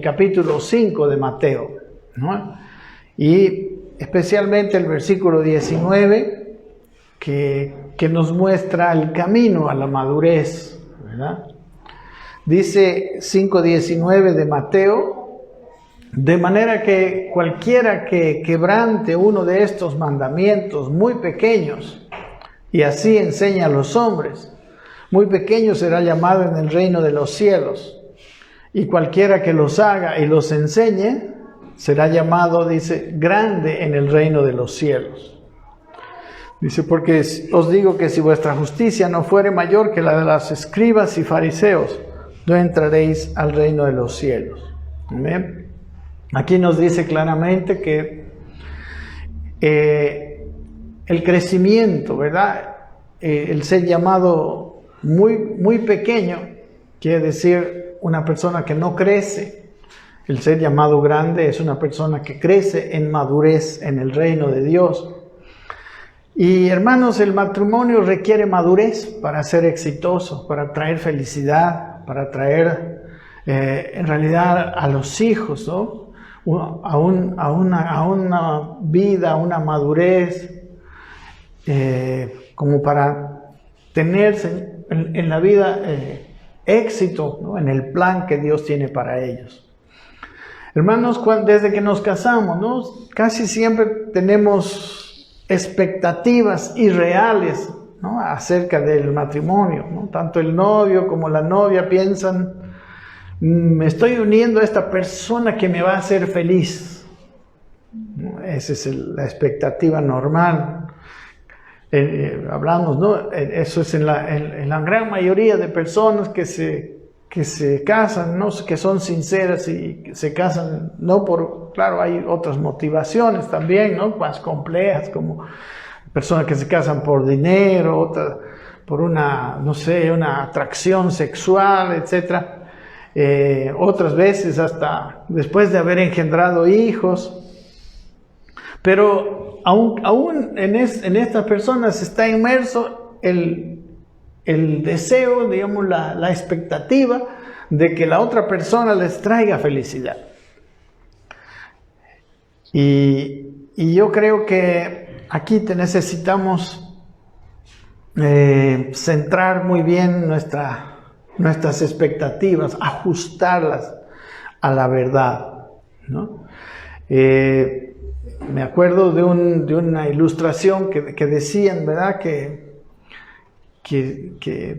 capítulo 5 de Mateo, ¿no? Y especialmente el versículo 19, que nos muestra el camino a la madurez, ¿verdad? Dice 5:19 de Mateo: de manera que cualquiera que quebrante uno de estos mandamientos muy pequeños, y así enseña a los hombres, muy pequeño será llamado en el reino de los cielos. Y cualquiera que los haga y los enseñe, será llamado, dice, grande en el reino de los cielos. Dice, porque os digo que si vuestra justicia no fuere mayor que la de los escribas y fariseos, no entraréis al reino de los cielos. ¿Amén? Aquí nos dice claramente que el crecimiento, ¿verdad? El ser llamado muy pequeño, quiere decir una persona que no crece. El ser llamado grande es una persona que crece en madurez en el reino de Dios. Y hermanos, el matrimonio requiere madurez para ser exitoso, para traer felicidad, para traer en realidad a los hijos, ¿no? a una vida, a una madurez, como para tener en la vida éxito, ¿no? En el plan que Dios tiene para ellos. Hermanos, desde que nos casamos, ¿no? Casi siempre tenemos expectativas irreales, ¿no? Acerca del matrimonio, ¿no? Tanto el novio como la novia piensan: me estoy uniendo a esta persona que me va a hacer feliz, ¿no? Esa es la expectativa normal. Hablamos, ¿no? Eso es en la gran mayoría de personas que se casan, ¿no? Que son sinceras y se casan, no por, claro, hay otras motivaciones también, ¿no? Más complejas, como personas que se casan por dinero, otras por una, no sé, una atracción sexual, etcétera. Otras veces hasta después de haber engendrado hijos. Pero aún en estas personas está inmerso el deseo, digamos, la expectativa de que la otra persona les traiga felicidad. Y yo creo que aquí necesitamos centrar muy bien nuestras expectativas, ajustarlas a la verdad, ¿no? Me acuerdo de una ilustración que decían, ¿verdad? Que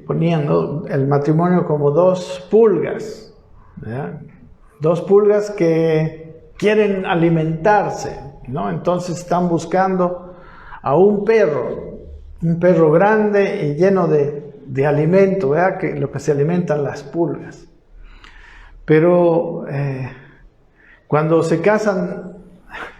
ponían, ¿no? El matrimonio como dos pulgas, ¿verdad? Dos pulgas que quieren alimentarse, ¿no? Entonces están buscando a un perro grande y lleno de alimento, ¿verdad? Que lo que se alimentan las pulgas. Pero cuando se casan,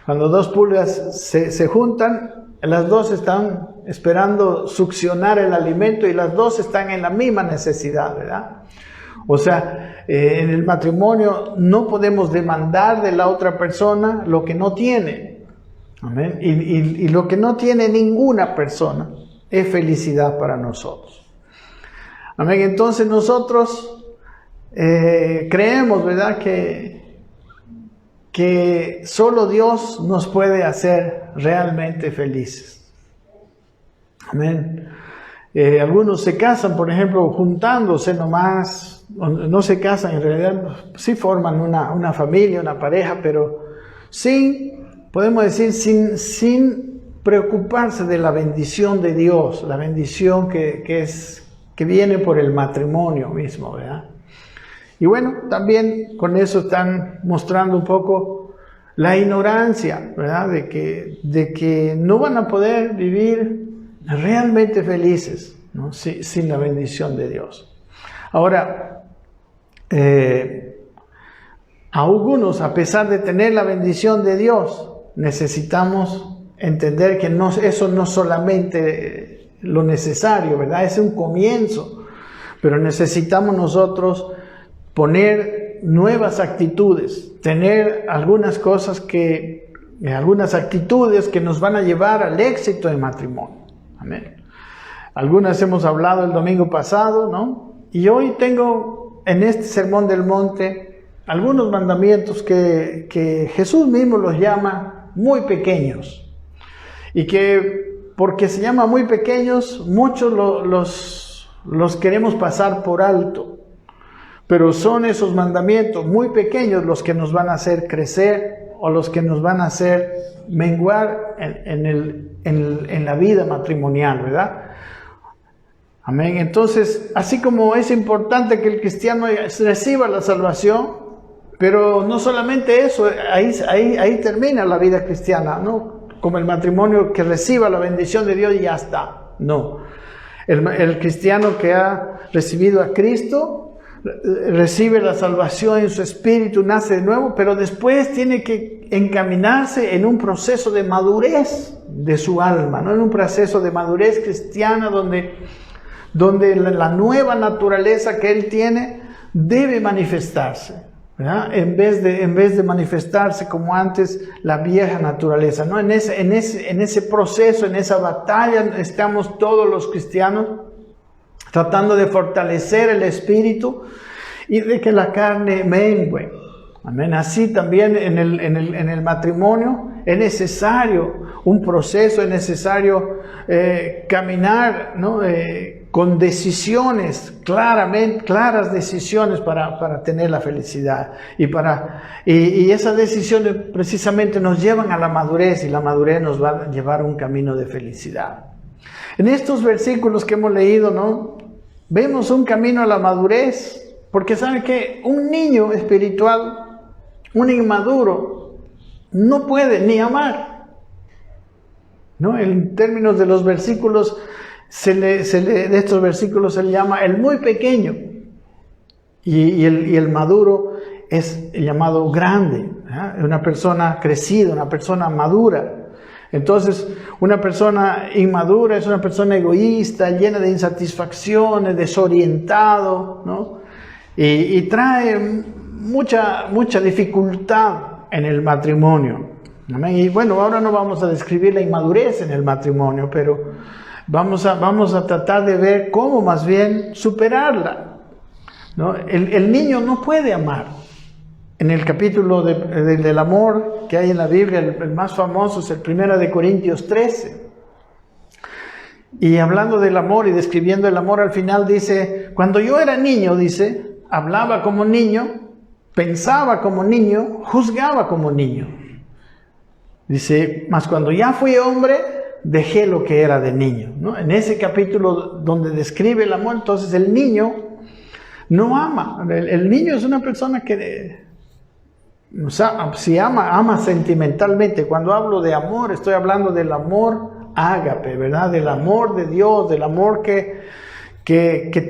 cuando dos pulgas se juntan, las dos están esperando succionar el alimento y las dos están en la misma necesidad, ¿verdad? O sea, en el matrimonio no podemos demandar de la otra persona lo que no tiene. Amén. Y lo que no tiene ninguna persona es felicidad para nosotros. Amén. Entonces nosotros creemos, ¿verdad?, que solo Dios nos puede hacer realmente felices. Amén. Algunos se casan, por ejemplo, juntándose nomás, no se casan, en realidad sí forman una familia, una pareja, pero podemos decir, sin preocuparse de la bendición de Dios, la bendición que viene por el matrimonio mismo, ¿verdad? Y bueno, también con eso están mostrando un poco la ignorancia, ¿verdad? De que no van a poder vivir realmente felices, ¿no? Sin la bendición de Dios. Ahora, algunos, a pesar de tener la bendición de Dios, necesitamos entender que eso no solamente lo necesario, ¿verdad? Es un comienzo, pero necesitamos nosotros poner nuevas actitudes, tener algunas actitudes que nos van a llevar al éxito del matrimonio. Amén. Algunas hemos hablado el domingo pasado, ¿no? Y hoy tengo en este Sermón del Monte algunos mandamientos que Jesús mismo los llama muy pequeños. Y que porque se llama muy pequeños, muchos los queremos pasar por alto. Pero son esos mandamientos muy pequeños los que nos van a hacer crecer o los que nos van a hacer menguar en la vida matrimonial, ¿verdad? Amén. Entonces, así como es importante que el cristiano reciba la salvación, pero no solamente eso, ahí termina la vida cristiana, ¿no? Como el matrimonio que reciba la bendición de Dios y ya está. No. El cristiano que ha recibido a Cristo recibe la salvación en su espíritu, nace de nuevo, pero después tiene que encaminarse en un proceso de madurez de su alma, ¿no? En un proceso de madurez cristiana donde la nueva naturaleza que él tiene debe manifestarse, ¿verdad? En vez de manifestarse como antes la vieja naturaleza, ¿no? En ese proceso, en esa batalla estamos todos los cristianos tratando de fortalecer el espíritu y de que la carne mengue. Amén. Así también en el matrimonio es necesario un proceso, es necesario caminar, ¿no? Con decisiones, claras decisiones para tener la felicidad. Y esas decisiones precisamente nos llevan a la madurez, y la madurez nos va a llevar a un camino de felicidad. En estos versículos que hemos leído, ¿no? Vemos un camino a la madurez, porque saben que un niño espiritual, un inmaduro, no puede ni amar, ¿no? En términos de los versículos, de estos versículos se le llama el muy pequeño, y el maduro es llamado grande, ¿eh? Una persona crecida, una persona madura. Entonces, una persona inmadura es una persona egoísta, llena de insatisfacciones, desorientado, ¿no? Y trae mucha dificultad en el matrimonio. ¿Amén? Y bueno, ahora no vamos a describir la inmadurez en el matrimonio, pero vamos a tratar de ver cómo más bien superarla, ¿no? El niño no puede amar. En el capítulo del amor que hay en la Biblia, el más famoso es el 1 de Corintios 13. Y hablando del amor y describiendo el amor, al final dice, cuando yo era niño, dice, hablaba como niño, pensaba como niño, juzgaba como niño. Dice, mas cuando ya fui hombre, dejé lo que era de niño, ¿no? En ese capítulo donde describe el amor, entonces el niño no ama. El niño es una persona que... O sea, si ama sentimentalmente. Cuando hablo de amor, estoy hablando del amor ágape, ¿verdad? Del amor de Dios, del amor que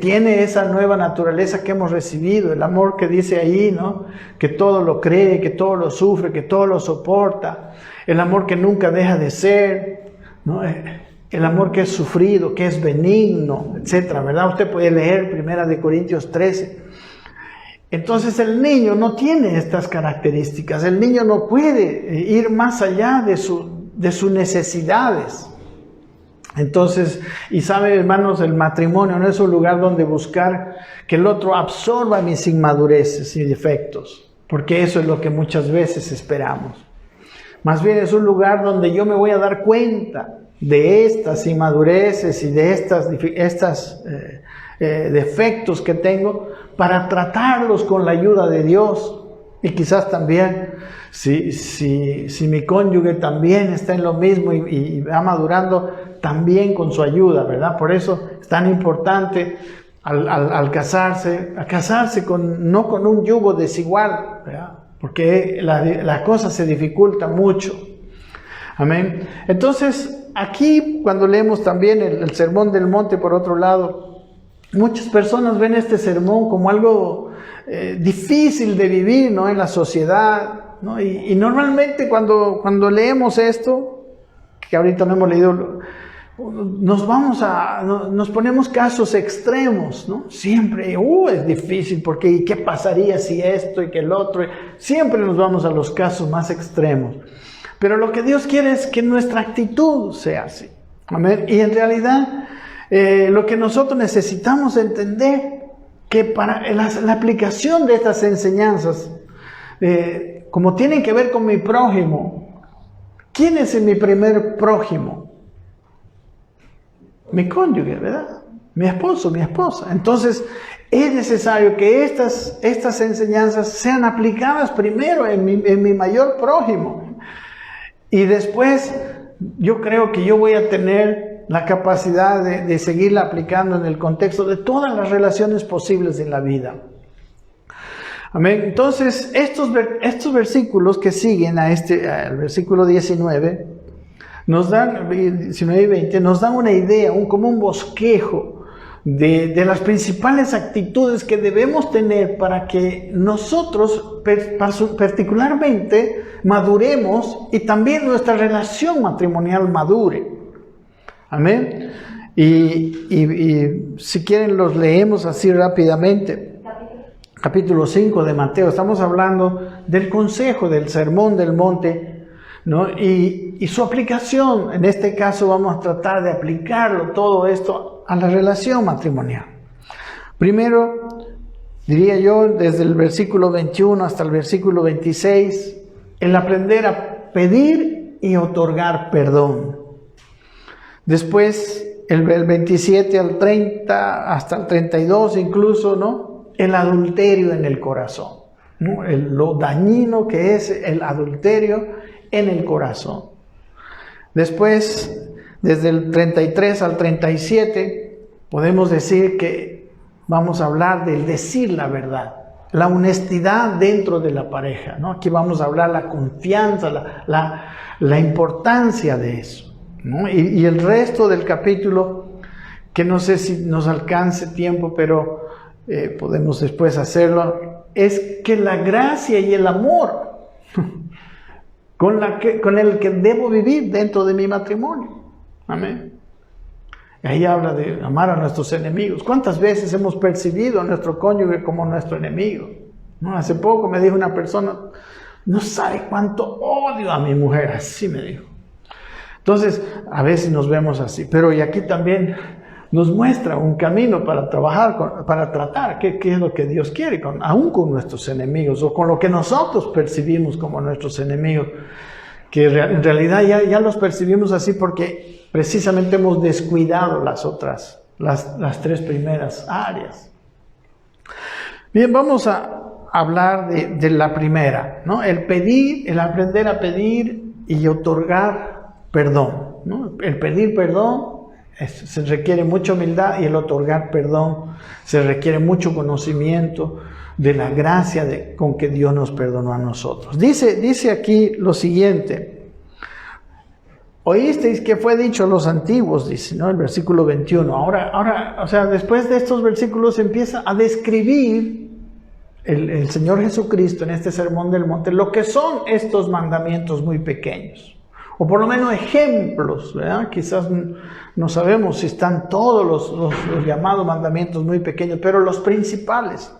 tiene esa nueva naturaleza que hemos recibido, el amor que dice ahí, ¿no? Que todo lo cree, que todo lo sufre, que todo lo soporta, el amor que nunca deja de ser, ¿no? El amor que es sufrido, que es benigno, etcétera, ¿verdad? Usted puede leer 1 de Corintios 13. Entonces el niño no tiene estas características, el niño no puede ir más allá de sus necesidades. Entonces, y saben, hermanos, el matrimonio no es un lugar donde buscar que el otro absorba mis inmadureces y defectos, porque eso es lo que muchas veces esperamos. Más bien es un lugar donde yo me voy a dar cuenta de estas inmadureces y de estos defectos que tengo, para tratarlos con la ayuda de Dios. Y quizás también, si mi cónyuge también está en lo mismo y va madurando, también con su ayuda, ¿verdad? Por eso es tan importante al casarse, no con un yugo desigual, ¿verdad? Porque la cosa se dificulta mucho. Amén. Entonces, aquí cuando leemos también el Sermón del Monte, por otro lado, muchas personas ven este sermón como algo difícil de vivir, ¿no? En la sociedad, ¿no? Y normalmente cuando leemos esto, que ahorita no hemos leído, nos ponemos casos extremos, ¿no? Siempre, es difícil, porque ¿y qué pasaría si esto y que el otro? Siempre nos vamos a los casos más extremos. Pero lo que Dios quiere es que nuestra actitud sea así. Amén. Y en realidad, lo que nosotros necesitamos entender, que para la aplicación de estas enseñanzas como tienen que ver con mi prójimo, ¿quién es mi primer prójimo? Mi cónyuge, ¿verdad? Mi esposo, mi esposa. Entonces, es necesario que estas enseñanzas sean aplicadas primero en mi mayor prójimo. Y después, yo creo que yo voy a tener la capacidad de seguirla aplicando en el contexto de todas las relaciones posibles en la vida. Amén. Entonces, estos versículos que siguen al versículo 19, nos dan, 19 y 20, nos dan una idea, como un bosquejo de las principales actitudes que debemos tener para que nosotros particularmente maduremos y también nuestra relación matrimonial madure. Amén. Y si quieren los leemos así rápidamente. Capítulo 5 de Mateo. Estamos hablando del consejo, del sermón del monte, ¿no? Y su aplicación. En este caso vamos a tratar de aplicarlo todo esto a la relación matrimonial. Primero, diría yo, desde el versículo 21 hasta el versículo 26, el aprender a pedir y otorgar perdón. Después, el 27 al 30, hasta el 32 incluso, ¿no? El adulterio en el corazón, ¿no? Lo dañino que es el adulterio en el corazón. Después, desde el 33 al 37, podemos decir que vamos a hablar del decir la verdad, la honestidad dentro de la pareja, ¿no? Aquí vamos a hablar la confianza, la importancia de eso, ¿no? Y el resto del capítulo, que no sé si nos alcance tiempo, pero podemos después hacerlo, es que la gracia y el amor con el que debo vivir dentro de mi matrimonio. Amén. Ahí habla de amar a nuestros enemigos. ¿Cuántas veces hemos percibido a nuestro cónyuge como nuestro enemigo? ¿No? Hace poco me dijo una persona, no sabe cuánto odio a mi mujer, así me dijo. Entonces, a veces nos vemos así, pero y aquí también nos muestra un camino para trabajar, para tratar qué es lo que Dios quiere, aún con nuestros enemigos, o con lo que nosotros percibimos como nuestros enemigos, que en realidad ya los percibimos así porque precisamente hemos descuidado las tres primeras áreas. Bien, vamos a hablar de la primera, ¿no? El aprender a pedir y otorgar perdón, ¿no? El pedir perdón se requiere mucha humildad, y el otorgar perdón se requiere mucho conocimiento de la gracia con que Dios nos perdonó a nosotros. Dice aquí lo siguiente: oísteis que fue dicho a los antiguos, dice, ¿no? El versículo 21. Ahora, o sea, después de estos versículos empieza a describir el Señor Jesucristo en este sermón del monte lo que son estos mandamientos muy pequeños, o por lo menos ejemplos, ¿verdad? Quizás no sabemos si están todos los llamados mandamientos muy pequeños, pero los principales.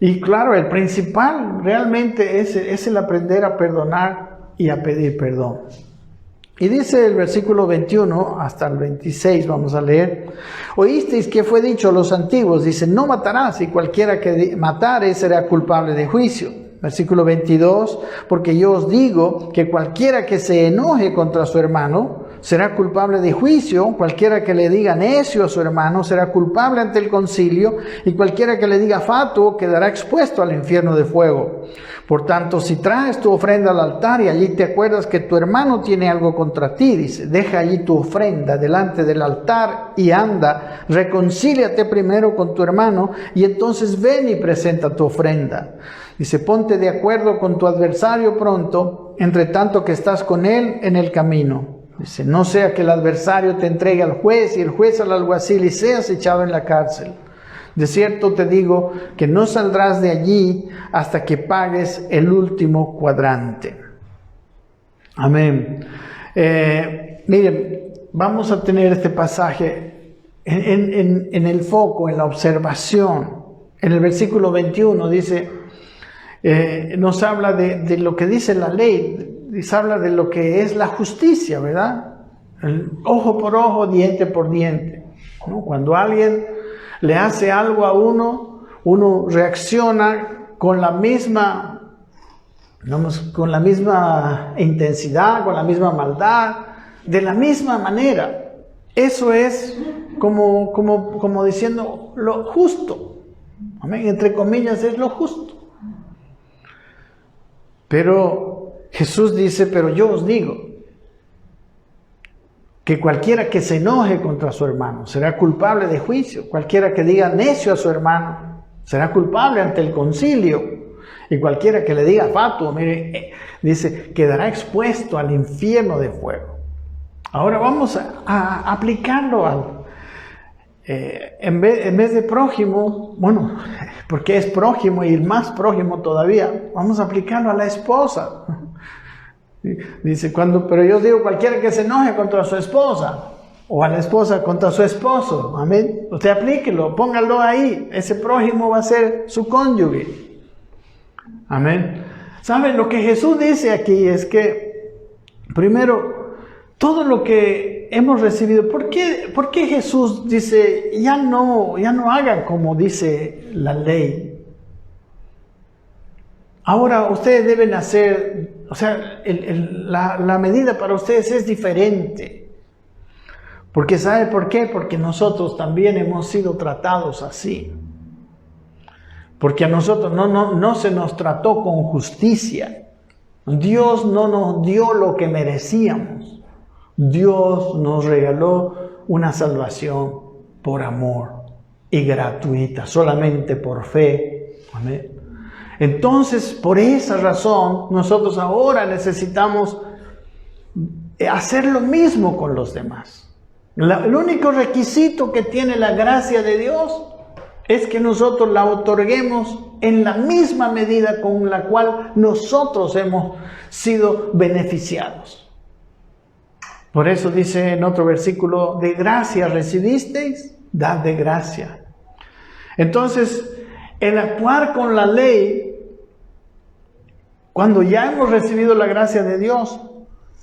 Y claro, el principal realmente es el aprender a perdonar y a pedir perdón. Y dice el versículo 21 hasta el 26, vamos a leer: oísteis que fue dicho a los antiguos, dice, no matarás, y cualquiera que matare será culpable de juicio. Versículo 22, porque yo os digo que cualquiera que se enoje contra su hermano será culpable de juicio, cualquiera que le diga necio a su hermano será culpable ante el concilio, y cualquiera que le diga fatuo quedará expuesto al infierno de fuego. Por tanto, si traes tu ofrenda al altar y allí te acuerdas que tu hermano tiene algo contra ti, dice, deja allí tu ofrenda delante del altar y anda, reconcíliate primero con tu hermano y entonces ven y presenta tu ofrenda. Dice, ponte de acuerdo con tu adversario pronto, entre tanto que estás con él en el camino. Dice, no sea que el adversario te entregue al juez y el juez al alguacil y seas echado en la cárcel. De cierto te digo que no saldrás de allí hasta que pagues el último cuadrante. Amén. Miren, vamos a tener este pasaje en el foco, en la observación. En el versículo 21 dice, nos habla de lo que dice la ley, nos habla de lo que es la justicia, ¿verdad? El ojo por ojo, diente por diente, ¿no? Cuando alguien le hace algo a uno reacciona con la misma Vamos con la misma intensidad, con la misma maldad, de la misma manera. Eso es como diciendo lo justo. Amén. Entre comillas, es lo justo. Pero Jesús dice, pero yo os digo que cualquiera que se enoje contra su hermano será culpable de juicio. Cualquiera que diga necio a su hermano será culpable ante el concilio. Y cualquiera que le diga fatuo, mire, dice, quedará expuesto al infierno de fuego. Ahora vamos a aplicarlo en vez de prójimo, bueno, porque es prójimo y más prójimo todavía, vamos a aplicarlo a la esposa. Dice, pero yo digo, cualquiera que se enoje contra su esposa, o a la esposa contra su esposo, amén. Usted aplíquelo, póngalo ahí, ese prójimo va a ser su cónyuge. Amén. ¿Saben? Lo que Jesús dice aquí es que, primero, todo lo que hemos recibido, ¿por qué Jesús dice, ya no hagan como dice la ley? Ahora ustedes deben hacer, o sea, la medida para ustedes es diferente. Porque ¿sabe por qué? Porque nosotros también hemos sido tratados así. Porque a nosotros no se nos trató con justicia. Dios no nos dio lo que merecíamos. Dios nos regaló una salvación por amor y gratuita, solamente por fe. Amén. Entonces, por esa razón, nosotros ahora necesitamos hacer lo mismo con los demás. El único requisito que tiene la gracia de Dios es que nosotros la otorguemos en la misma medida con la cual nosotros hemos sido beneficiados. Por eso dice en otro versículo, de gracia recibisteis, dad de gracia. Entonces, el actuar con la ley, cuando ya hemos recibido la gracia de Dios,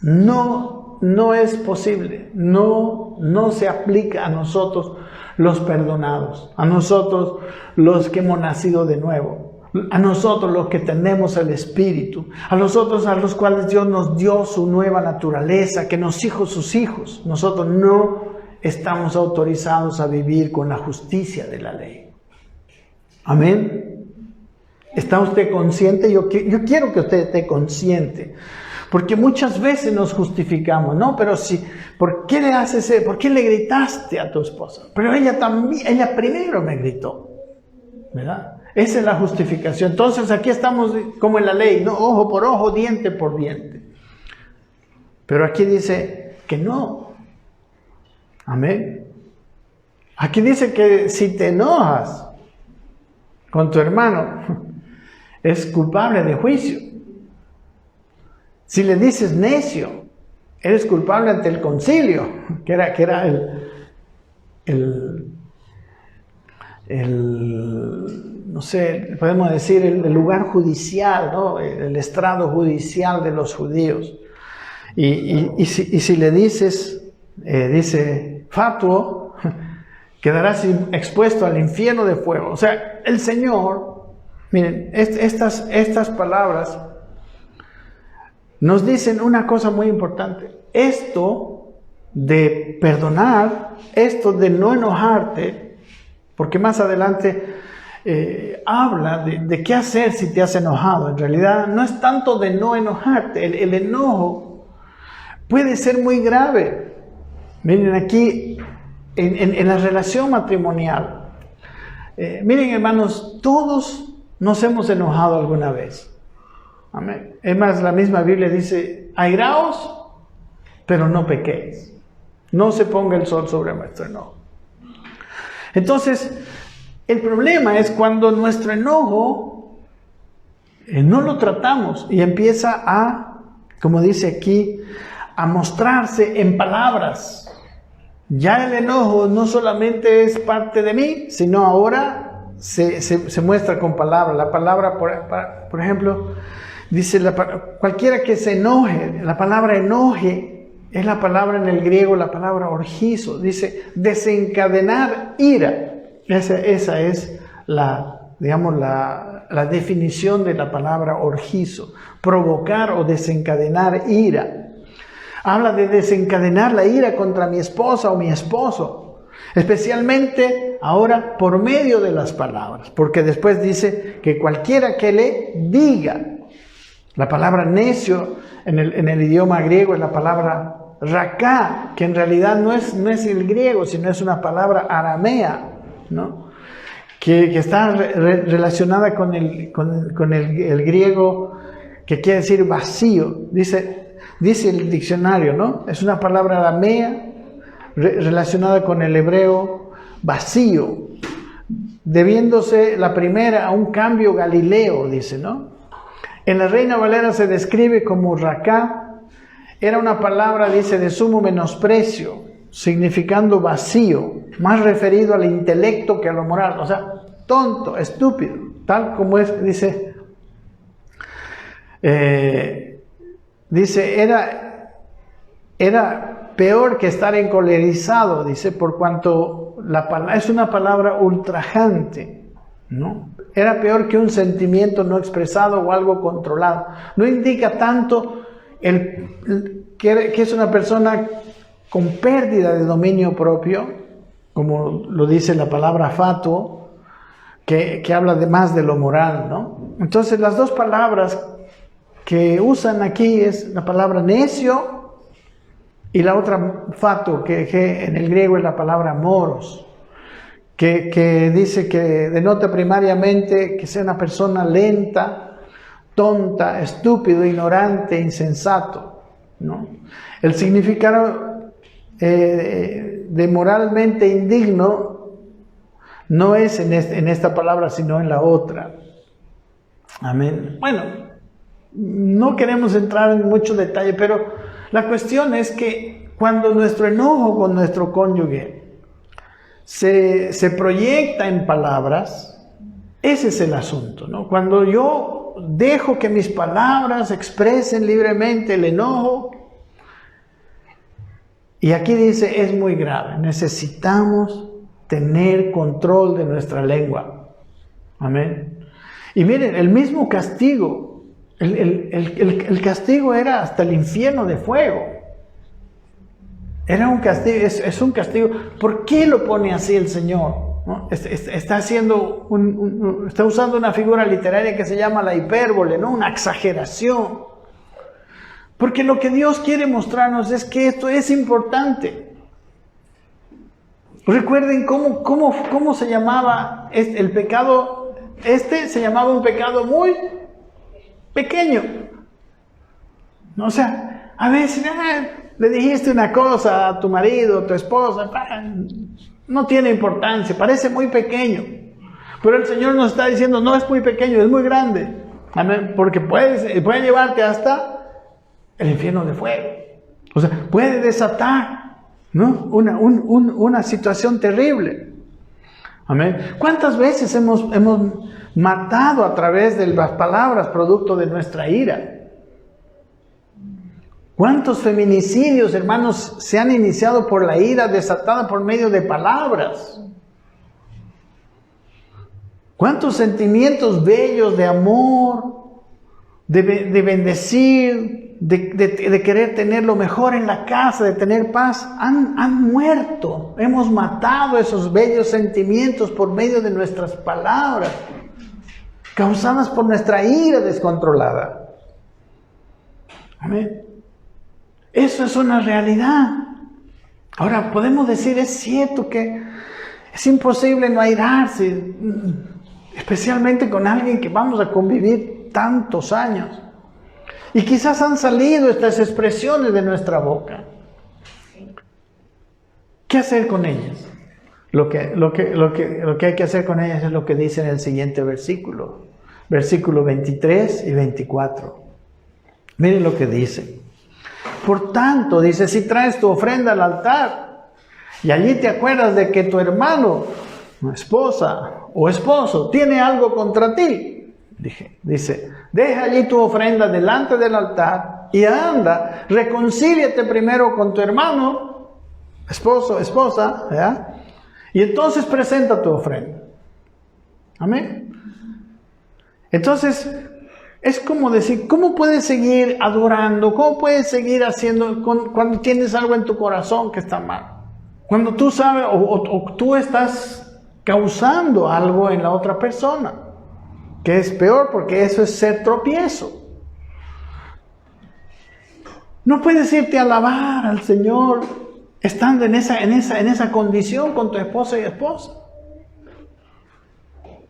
no es posible, no se aplica a nosotros los perdonados, a nosotros los que hemos nacido de nuevo, a nosotros los que tenemos el Espíritu, a nosotros a los cuales Dios nos dio su nueva naturaleza, que nos hizo sus hijos. Nosotros no estamos autorizados a vivir con la justicia de la ley. Amén. ¿Está usted consciente? Yo quiero que usted esté consciente. Porque muchas veces nos justificamos, ¿no? Pero si, ¿por qué le haces eso? ¿Por qué le gritaste a tu esposa? Pero ella primero me gritó, ¿verdad? Esa es la justificación. Entonces aquí estamos como en la ley, ¿no? Ojo por ojo, diente por diente. Pero aquí dice que no. Amén. Aquí dice que si te enojas con tu hermano, es culpable de juicio. Si le dices necio, eres culpable ante el concilio, que era no sé, podemos decir el lugar judicial, ¿no? El estrado judicial de los judíos. Y si le dices, dice, fatuo, quedarás expuesto al infierno de fuego. O sea, el Señor, miren, estas palabras nos dicen una cosa muy importante. Esto de perdonar, esto de no enojarte, porque más adelante habla de qué hacer si te has enojado. En realidad no es tanto de no enojarte. El enojo puede ser muy grave. Miren aquí, en la relación matrimonial. Miren, hermanos, todos nos hemos enojado alguna vez. Amén. Es más, la misma Biblia dice, airaos, pero no pequéis. No se ponga el sol sobre nuestro enojo. Entonces, el problema es cuando nuestro enojo no lo tratamos y empieza a, como dice aquí, a mostrarse en palabras. Ya el enojo no solamente es parte de mí, sino ahora se muestra con palabras. La palabra, por ejemplo, dice, cualquiera que se enoje, la palabra enoje es la palabra en el griego, la palabra orgizo, dice desencadenar ira. Esa es la digamos, la definición de la palabra orgizo, provocar o desencadenar ira. Habla de desencadenar la ira contra mi esposa o mi esposo, especialmente ahora por medio de las palabras, porque después dice que cualquiera que le diga. La palabra necio en el idioma griego es la palabra raká, que en realidad no es el griego, sino es una palabra aramea, ¿no? Que está relacionada con el griego, que quiere decir vacío. Dice el diccionario, ¿no? Es una palabra aramea relacionada con el hebreo vacío, debiéndose la primera a un cambio galileo, dice, ¿no? En la Reina Valera se describe como raká. Era una palabra, dice, de sumo menosprecio, significando vacío, más referido al intelecto que a lo moral. O sea, tonto, estúpido, tal como es, dice, era peor que estar encolerizado, dice, por cuanto es una palabra ultrajante, ¿no? Era peor que un sentimiento no expresado o algo controlado. No indica tanto que es una persona con pérdida de dominio propio, como lo dice la palabra fatuo, que habla más de lo moral, ¿no? Entonces las dos palabras que usan aquí es la palabra necio y la otra fatuo, que en el griego es la palabra moros, que dice que denota primariamente que sea una persona lenta, tonta, estúpido, ignorante, insensato, ¿no? El significado de moralmente indigno no es en esta palabra, sino en la otra. Amén. Bueno, no queremos entrar en mucho detalle, pero la cuestión es que cuando nuestro enojo con nuestro cónyuge se proyecta en palabras, ese es el asunto, ¿no? Cuando yo dejo que mis palabras expresen libremente el enojo, y aquí dice, es muy grave, necesitamos tener control de nuestra lengua. Amén. Y miren, el mismo castigo, el castigo era hasta el infierno de fuego. Era un castigo, es un castigo. ¿Por qué lo pone así el Señor? ¿No? Está usando una figura literaria que se llama la hipérbole, ¿no? Una exageración. Porque lo que Dios quiere mostrarnos es que esto es importante. Recuerden cómo se llamaba el pecado. Se llamaba un pecado muy pequeño. ¿No? O sea, a veces le dijiste una cosa a tu marido, a tu esposa, no tiene importancia, parece muy pequeño. Pero el Señor nos está diciendo, no es muy pequeño, es muy grande. Amén. Porque puede llevarte hasta el infierno de fuego. O sea, puede desatar, ¿no? una situación terrible. Amén. ¿Cuántas veces hemos matado a través de las palabras producto de nuestra ira? ¿Cuántos feminicidios, hermanos, se han iniciado por la ira desatada por medio de palabras? ¿Cuántos sentimientos bellos de amor, de bendecir, de querer tener lo mejor en la casa, de tener paz, han muerto? Hemos matado esos bellos sentimientos por medio de nuestras palabras, causadas por nuestra ira descontrolada. Amén. Eso es una realidad. Ahora, podemos decir, es cierto que es imposible no airarse, especialmente con alguien que vamos a convivir tantos años. Y quizás han salido estas expresiones de nuestra boca. ¿Qué hacer con ellas? Lo que hay que hacer con ellas es lo que dice en el siguiente versículo 23 y 24. Miren lo que dice. Por tanto, dice, si traes tu ofrenda al altar y allí te acuerdas de que tu hermano, esposa o esposo tiene algo contra ti, dice, deja allí tu ofrenda delante del altar y anda, reconcíliate primero con tu hermano, esposo, esposa, ¿ya? Y entonces presenta tu ofrenda. Amén. Entonces, es como decir, ¿cómo puedes seguir adorando? ¿Cómo puedes seguir haciendo cuando tienes algo en tu corazón que está mal? Cuando tú sabes o tú estás causando algo en la otra persona, que es peor porque eso es ser tropiezo. No puedes irte a alabar al Señor estando en esa condición con tu esposa y esposa.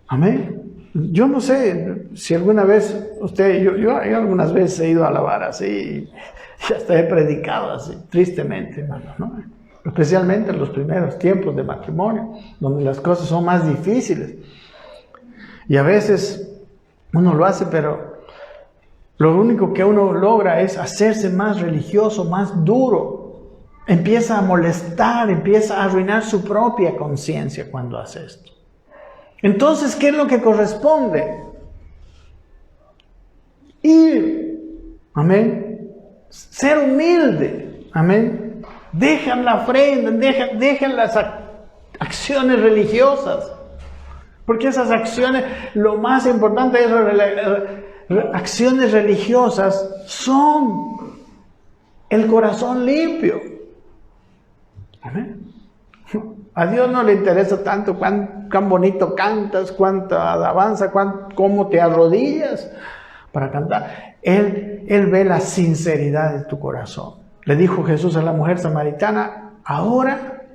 Amén. Yo no sé si alguna vez yo algunas veces he ido a alabar así, y hasta he predicado así, tristemente, hermano, ¿no? Especialmente en los primeros tiempos de matrimonio, donde las cosas son más difíciles. Y a veces uno lo hace, pero lo único que uno logra es hacerse más religioso, más duro. Empieza a molestar, empieza a arruinar su propia conciencia cuando hace esto. Entonces, ¿qué es lo que corresponde? Ir, amén, ser humilde, amén. Dejan la ofrenda, dejan las acciones religiosas, porque esas acciones, lo más importante de esas acciones religiosas son el corazón limpio, amén. A Dios no le interesa tanto cuán bonito cantas, cuánta alabanza, cómo te arrodillas para cantar. Él ve la sinceridad de tu corazón. Le dijo Jesús a la mujer samaritana, ahora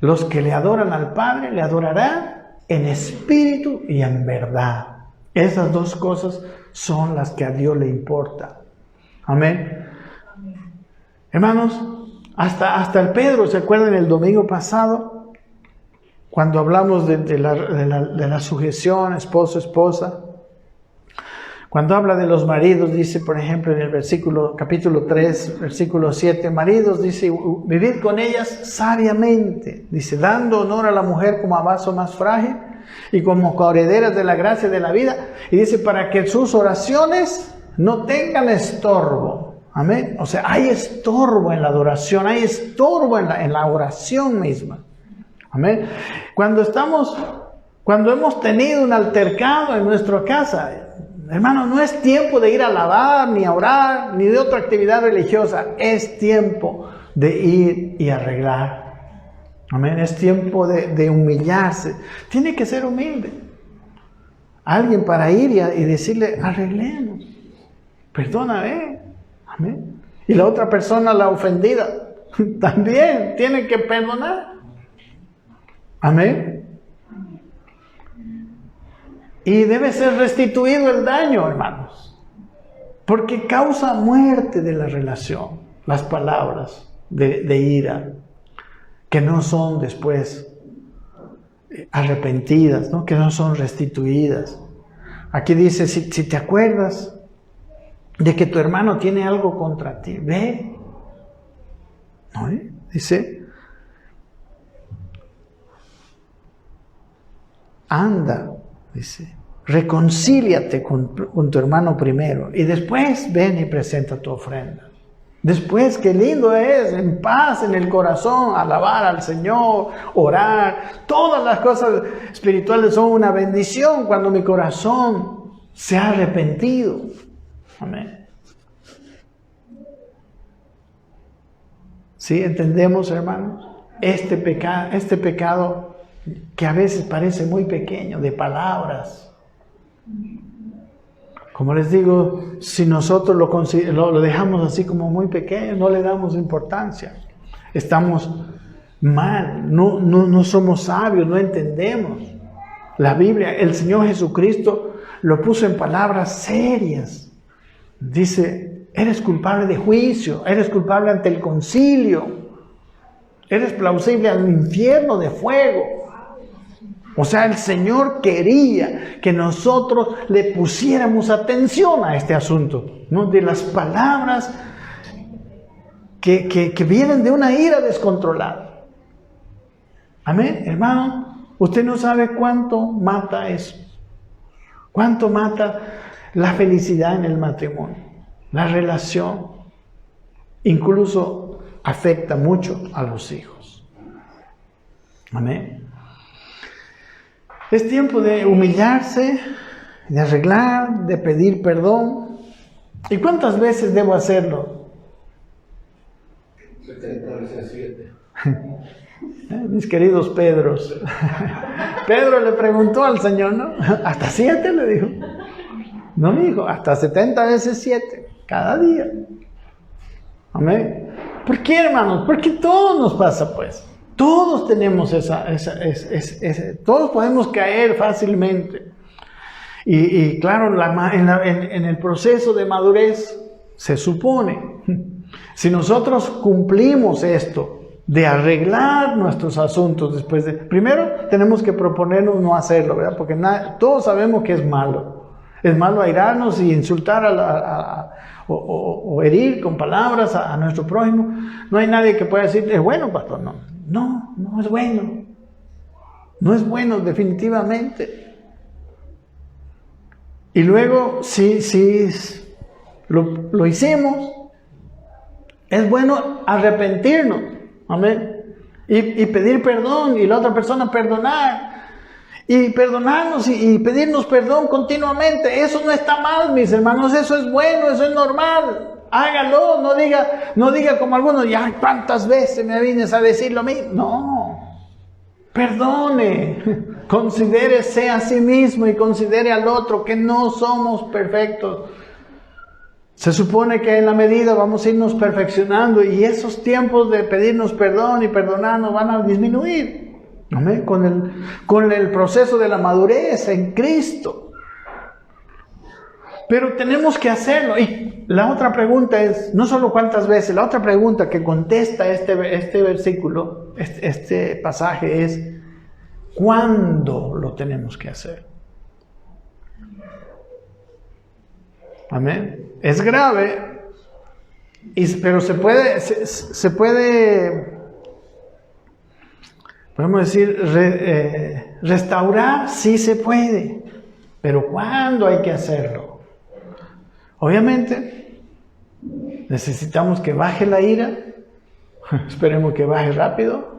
los que le adoran al Padre le adorarán en espíritu y en verdad. Esas dos cosas son las que a Dios le importa. Amén. Hermanos, hasta el Pedro, ¿se acuerdan el domingo pasado? Cuando hablamos de la sujeción esposo-esposa, cuando habla de los maridos, dice, por ejemplo, en el capítulo 3, versículo 7, maridos, dice, vivid con ellas sabiamente, dice, dando honor a la mujer como a vaso más frágil y como coherederas de la gracia de la vida, y dice, para que sus oraciones no tengan estorbo. Amén. O sea, hay estorbo en la adoración, hay estorbo en la oración misma. Amén. Cuando hemos tenido un altercado en nuestra casa, hermano, no es tiempo de ir a alabar, ni a orar, ni de otra actividad religiosa. Es tiempo de ir y arreglar. Amén. Es tiempo de humillarse. Tiene que ser humilde. Alguien para ir y decirle, arreglemos. Perdóname. Amén. Y la otra persona, la ofendida, también tiene que perdonar. Amén. Y debe ser restituido el daño, hermanos. Porque causa muerte de la relación. Las palabras de ira. Que no son después arrepentidas, ¿no? Que no son restituidas. Aquí dice, si te acuerdas de que tu hermano tiene algo contra ti, ve. ¿No? Dice, anda, dice, reconcíliate con tu hermano primero y después ven y presenta tu ofrenda. Después, qué lindo es, en paz en el corazón, alabar al Señor, orar. Todas las cosas espirituales son una bendición cuando mi corazón se ha arrepentido. Amén. ¿Sí? ¿Entendemos, hermanos? Este pecado que a veces parece muy pequeño, de palabras. Como les digo, si nosotros lo dejamos así como muy pequeño, no le damos importancia. Estamos mal, no somos sabios, no entendemos. La Biblia, el Señor Jesucristo lo puso en palabras serias. Dice, eres culpable de juicio, eres culpable ante el concilio, eres plausible al infierno de fuego. O sea, el Señor quería que nosotros le pusiéramos atención a este asunto, ¿no? De las palabras que vienen de una ira descontrolada. Amén, hermano. Usted no sabe cuánto mata eso. Cuánto mata la felicidad en el matrimonio, la relación. Incluso afecta mucho a los hijos. Amén. Es tiempo de humillarse de arreglar, de pedir perdón. ¿Y cuántas veces debo hacerlo? 70 veces 7. Mis queridos Pedros. Pedro le preguntó al Señor, ¿no? Hasta 7 le dijo. No, mi hijo, hasta 70 veces 7, cada día. Amén. ¿Por qué, hermanos? Porque todo nos pasa, pues. Todos tenemos todos podemos caer fácilmente. Y claro, en el proceso de madurez se supone, si nosotros cumplimos esto, de arreglar nuestros asuntos después de... Primero tenemos que proponernos no hacerlo, ¿verdad? Porque todos sabemos que es malo. Es malo airarnos y insultar o herir con palabras a nuestro prójimo. No hay nadie que pueda decir, es bueno, pastor. No es bueno. No es bueno, definitivamente. Y luego, si lo hicimos, es bueno arrepentirnos. Amén. Y pedir perdón, y la otra persona perdonar. Y perdonarnos y pedirnos perdón continuamente. Eso no está mal, mis hermanos. Eso es bueno, eso es normal. Hágalo, no diga como algunos, ya cuántas veces me vienes a decir lo mismo. No, perdone, considérese a sí mismo y considere al otro, que no somos perfectos. Se supone que en la medida vamos a irnos perfeccionando y esos tiempos de pedirnos perdón y perdonarnos van a disminuir. Amén. Con el proceso de la madurez en Cristo. Pero tenemos que hacerlo. Y la otra pregunta es, no solo cuántas veces, la otra pregunta que contesta este versículo, este pasaje es, ¿cuándo lo tenemos que hacer? Amén. Es grave, pero se puede, podemos decir, restaurar, sí se puede, pero ¿cuándo hay que hacerlo? Obviamente, necesitamos que baje la ira, esperemos que baje rápido.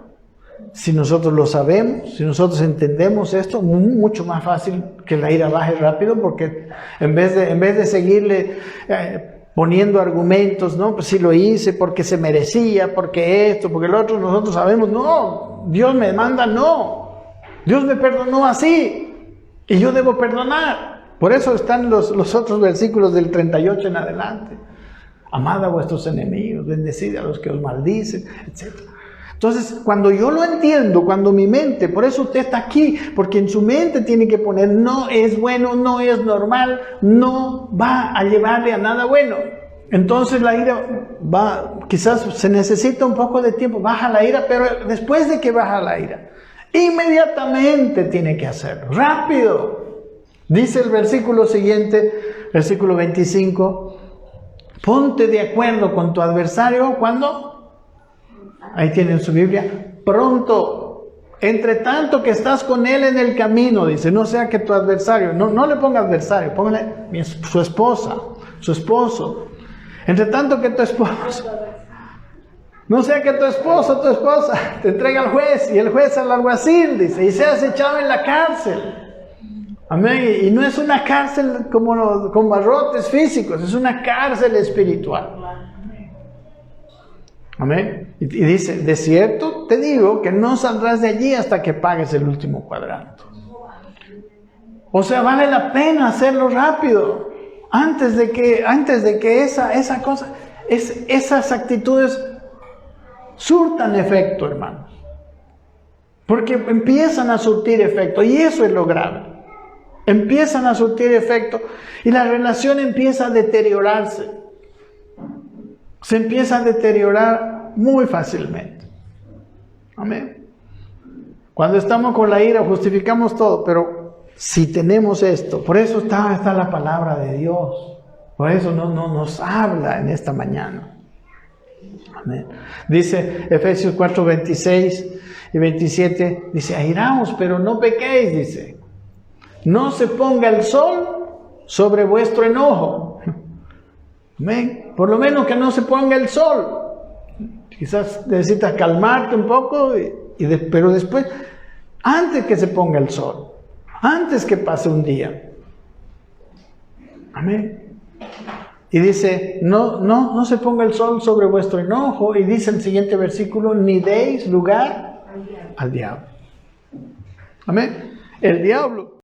Si nosotros lo sabemos, si nosotros entendemos esto, mucho más fácil que la ira baje rápido, porque en vez de seguirle poniendo argumentos, ¿no? Pues si lo hice porque se merecía, porque esto, porque lo otro, nosotros sabemos, no, Dios me manda, no, Dios me perdonó así, y yo debo perdonar. Por eso están los otros versículos del 38 en adelante. Amad a vuestros enemigos, bendecid a los que os maldicen, etc. Entonces, cuando yo lo entiendo, cuando mi mente, por eso usted está aquí, porque en su mente tiene que poner, no es bueno, no es normal, no va a llevarle a nada bueno. Entonces la ira quizás se necesita un poco de tiempo, baja la ira, pero después de que baja la ira, inmediatamente tiene que hacerlo, rápido. Dice el versículo siguiente, versículo 25, ponte de acuerdo con tu adversario, ¿cuándo? Ahí tienen su Biblia, pronto, entre tanto que estás con él en el camino, dice, no sea que tu adversario, no le ponga adversario, póngale su esposa, su esposo, entre tanto que tu esposo, no sea que tu esposa te entregue al juez y el juez al alguacil, dice, y seas echado en la cárcel. Amén. Y no es una cárcel como con barrotes físicos, es una cárcel espiritual. Amén. Y dice, de cierto te digo que no saldrás de allí hasta que pagues el último cuadrante. O sea, vale la pena hacerlo rápido, antes de que esa cosa, esas actitudes surtan efecto, hermanos. Porque empiezan a surtir efecto, y eso es lo grave. Empiezan a surtir efecto y la relación empieza a deteriorarse. Se empieza a deteriorar muy fácilmente. Amén. Cuando estamos con la ira justificamos todo, pero si tenemos esto, por eso está la palabra de Dios. Por eso no nos habla en esta mañana. Amén. Dice Efesios 4, 26 y 27, dice, airaos, pero no pequéis, dice. No se ponga el sol sobre vuestro enojo. Amén. Por lo menos que no se ponga el sol. Quizás necesitas calmarte un poco, pero después, antes que se ponga el sol, antes que pase un día, Amén. Y dice, no se ponga el sol sobre vuestro enojo. Y dice el siguiente versículo, ni deis lugar al diablo. Amén. El diablo